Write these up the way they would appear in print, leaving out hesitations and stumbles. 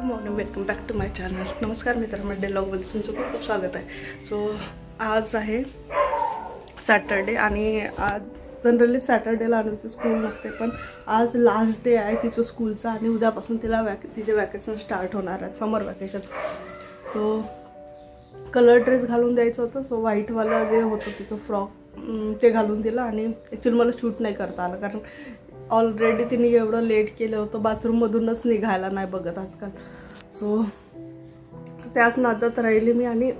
Morning, welcome back to my channel. नमस्कार मित्रांनो, day लॉगमध्ये तुमचं खूप खूप स्वागत आहे. सो आज आहे सॅटरडे आणि आज जनरली सॅटरडेला अनुची स्कूल नसते, पण आज लास्ट डे आहे तिचं स्कूलचं आणि उद्यापासून तिला तिचे वॅकेशन स्टार्ट होणार आहेत, समर वॅकेशन. सो कलर ड्रेस घालून द्यायचं होतं. सो व्हाईटवाला जे होतं तिचं फ्रॉक ते घालून दिलं आणि ॲक्च्युली मला शूट नाही करता आलं, कारण ऑलरेडी तिने एवढं लेट केलं होतं, बाथरूममधूनच निघायला नाही बघत आजकाल. सो त्याच नादात राहिली मी आणि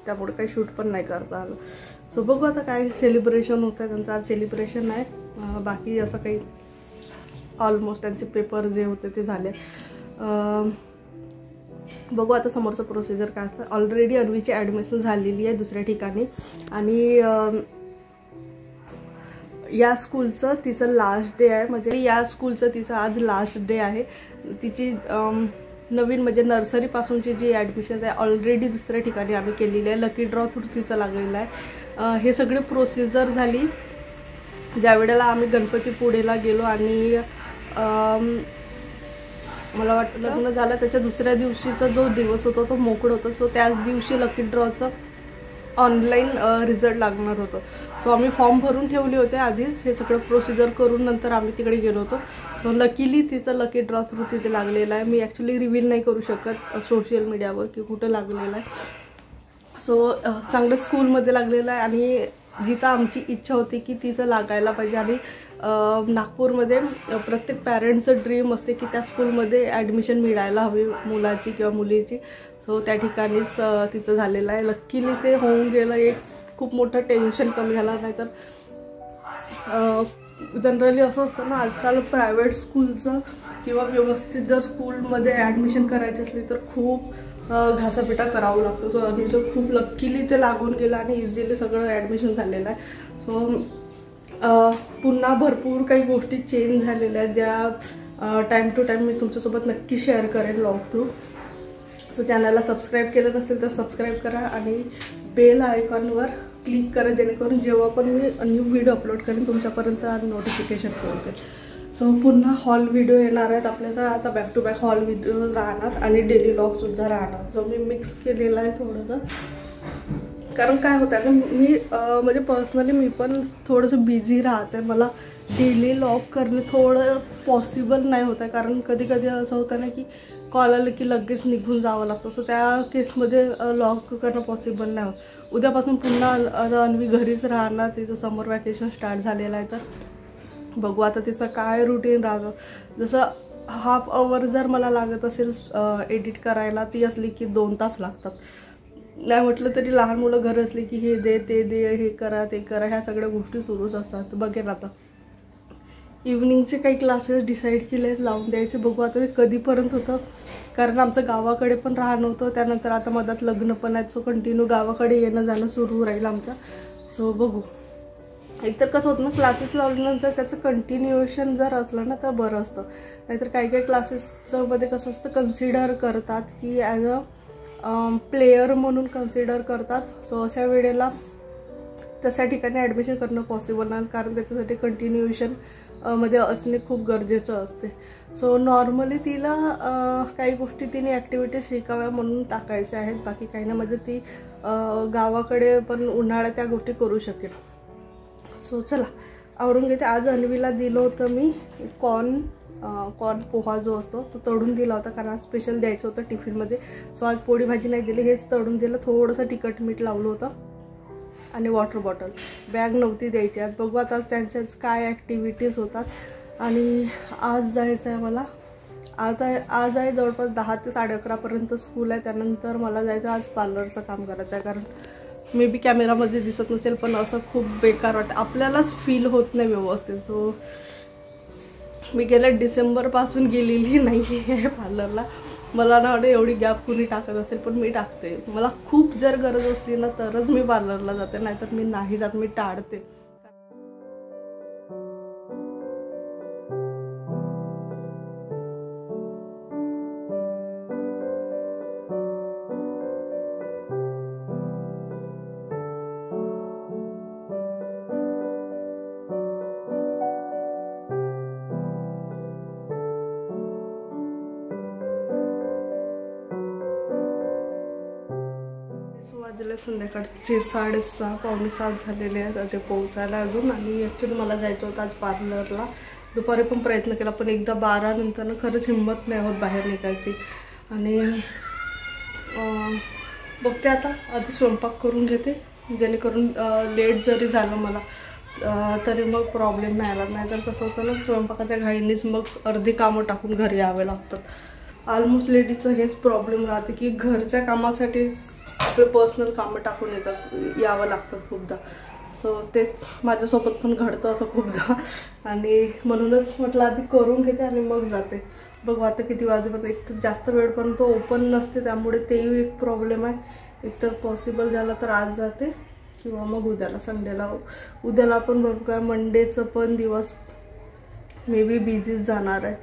त्यामुळे काही शूट पण नाही करता आलं. सो बघू आता काय सेलिब्रेशन होतं आहे त्यांचं. आज सेलिब्रेशन आहे, बाकी असं काही ऑलमोस्ट त्यांचे पेपर जे होते ते झाले. बघू आता समोरचं प्रोसिजर काय असतं. ऑलरेडी अन्वीची ॲडमिशन झालेली आहे दुसऱ्या ठिकाणी आणि या स्कूलचं तिचं लास्ट डे आहे. म्हणजे या स्कूलचं तिचं आज लास्ट डे आहे. तिची नवीन म्हणजे नर्सरीपासूनची जी ॲडमिशन आहे ऑलरेडी दुसऱ्या ठिकाणी आम्ही केलेली आहे. लकी ड्रॉ थ्रू तिचं लागलेलं आहे. हे सगळे प्रोसिजर झाली ज्या वेळेला आम्ही गणपतीपुळेला गेलो आणि मला वाटतं लग्न झालं त्याच्या दुसऱ्या दिवशीचा जो दिवस होता तो मोकळं होतं. सो त्याच दिवशी लकी ड्रॉचं ऑनलाईन रिझल्ट लागणार होतं. सो आम्ही फॉर्म भरून ठेवले होते आधीच, हे सगळं प्रोसिजर करून नंतर आम्ही तिकडे गेलो होतो. सो लकीली तिचं लकी ड्रॉ थ्रू तिथे लागलेलं आहे. मी ॲक्च्युली रिव्हील नाही करू शकत सोशल मीडियावर की कुठं लागलेलं आहे. सो चांगलं स्कूलमध्ये लागलेलं आहे आणि जिथं आमची इच्छा होती की तिचं लागायला पाहिजे आणि नागपूरमध्ये प्रत्येक पॅरेंट्सचं ड्रीम असते की त्या स्कूलमध्ये ॲडमिशन मिळायला हवी मुलाची किंवा मुलीची. सो त्या ठिकाणीच तिचं झालेलं आहे. लकीली ते होऊन गेलं. एक खूप मोठं टेन्शन कमी झालं. नाही तर जनरली असं असतं ना आजकाल प्रायव्हेट स्कूलचं किंवा व्यवस्थित जर स्कूलमध्ये ॲडमिशन करायची असली तर खूप घासापिटा करावं लागतो. सो आमचं खूप लकीली ते लागून गेलं आणि इझिली सगळं ॲडमिशन झालेलं आहे. सो पुन्हा भरपूर काही गोष्टी चेंज झालेल्या आहेत ज्या टाईम टू टाईम मी तुमच्यासोबत नक्की शेअर करेन व्लॉग थ्रू. सो चॅनलला सबस्क्राईब केलं नसेल तर सबस्क्राईब करा आणि बेल आयकॉनवर क्लिक करा, जेणेकरून जेव्हा पण मी न्यू व्हिडिओ अपलोड करेन तुमच्यापर्यंत नोटिफिकेशन पोहोचेल. सो पुन्हा हॉल व्हिडिओ येणार आहेत आपल्याला. आता back to back whole video राहणार आणि डेली व्लॉगसुद्धा राहणार. सो मी मिक्स केलेलं आहे थोडंसं, कारण काय होतं ना मी म्हणजे पर्सनली मी पण थोडंसं बिझी राहते. मला डेली व्लॉग करणे थोडं पॉसिबल नाही होत आहे, कारण कधी कधी असं होतं ना की कॉल आलं की लगेच निघून जावं लागतं. सो त्या केसमध्ये व्लॉग करणं पॉसिबल नाही होत. उद्यापासून पुन्हा अन्वी घरीच राहणार. तिचं समर वॅकेशन स्टार्ट झालेलं आहे, तर बघू आता तिचं काय रुटीन राहतं. जसं हाफ अवर जर मला लागत असेल एडिट करायला, ती असली की 2 तास लागतात. नाही म्हटलं तरी लहान मुलं घर असले की हे दे ते दे, हे करा ते करा, ह्या सगळ्या गोष्टी सुरूच असतात. बघेन आता इव्हनिंगचे काही क्लासेस डिसाईड केले लावून द्यायचे. बघू आता हे कधीपर्यंत होतं, कारण आमचं गावाकडे पण राहणं होतं. त्यानंतर आता मधात लग्न पण आहेत. सो कंटिन्यू गावाकडे येणं जाणं सुरू राहील आमचं. सो बघू. एकतर कसं होतं ना क्लासेस लावल्यानंतर त्याचं कंटिन्युएशन जर असलं ना तर बरं असतं. नाहीतर काही काही क्लासेसचं मध्ये कसं असतं कन्सिडर करतात की ॲज अ प्लेयर म्हणून कन्सिडर करतात. सो अशा वेळेला तशा ठिकाणी ॲडमिशन करणं पॉसिबल नाही, कारण त्याच्यासाठी कंटिन्युएशन मध्ये असणे खूप गरजेचं असते. सो नॉर्मली तिला काही गोष्टी तिने ॲक्टिव्हिटीज शिकाव्या म्हणून टाकायच्या आहेत, बाकी काही नाही. म्हणजे ती गावाकडे पण उन्हाळ्यात त्या गोष्टी करू शकेल. सो चला आवरून घेते. आज अन्वीला दिलं होतं मी कॉर्न पोहा जो असतो तो तळून दिला होता, कारण आज स्पेशल द्यायचं होतं टिफिनमध्ये. सो आज पोळी भाजी नाही दिली, हेच तळून दिलं. थोडंसं तिखट मीठ लावलं होतं आणि वॉटर बॉटल. बॅग नव्हती द्यायची आज. बघू आता आज त्यांच्याच काय ॲक्टिव्हिटीज होतात. आणि आज जायचं आहे मला. आज आहे जवळपास 10 ते 11:30पर्यंत स्कूल आहे. त्यानंतर मला जायचं आज पार्लरचं काम करायचं आहे, कारण मे बी कॅमेरामध्ये दिसत नसेल पण असं खूप बेकार वाटतं, आपल्यालाच फील होत नाही व्यवस्थित. सो मी गेल्या डिसेंबरपासून गेलेली नाही आहे पार्लरला. मला ना वाटतं एवढी गॅप कुणी टाकत असेल, पण मी टाकते. मला खूप जर गरज असली ना तरच मी पार्लरला जाते, नाहीतर मी नाही जात, मी टाळते. वाजलेले संध्याकाळचे 6:30 पावणे 7 झालेले आहेत अजय पोहोचायला अजून. आणि ॲक्च्युली मला जायचं होतं आज पार्लरला. दुपारी पण प्रयत्न केला पण एकदा 12 नंतर खरंच हिंमत नाही होत बाहेर निघायची. आणि बघते आता आधी स्वयंपाक करून घेते जेणेकरून लेट जरी झालं मला तरी मग प्रॉब्लेम नाही आला. नाही तर कसं होतं ना, स्वयंपाकाच्या घाईनेच मग अर्धी कामं टाकून घरी यावे लागतात. ऑलमोस्ट लेडीजचं हेच प्रॉब्लेम राहते की घरच्या कामासाठी आपले पर्सनल कामं टाकून यावं लागतात खूपदा. सो तेच माझ्यासोबत पण घडतं असं खूपदा. आणि म्हणूनच म्हटलं आधी करून घेते आणि मग जाते. बघू आता किती वाजेपर्यंत. एक तर जास्त वेळपर्यंत ओपन नसते त्यामुळे तेही एक प्रॉब्लेम आहे. एक तर पॉसिबल झालं तर आज जाते किंवा मग उद्याला संडेला. उद्याला पण बघू काय मंडेचं पण दिवस मे बी बिझीच जाणार आहे.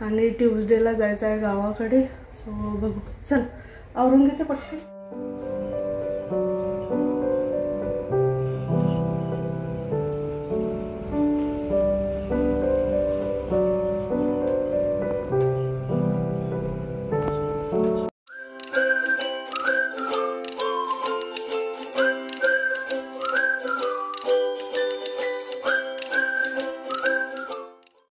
आणि ट्यूजडेला जायचं आहे गावाकडे. सो बघू. चल आवरून घेते पटकन.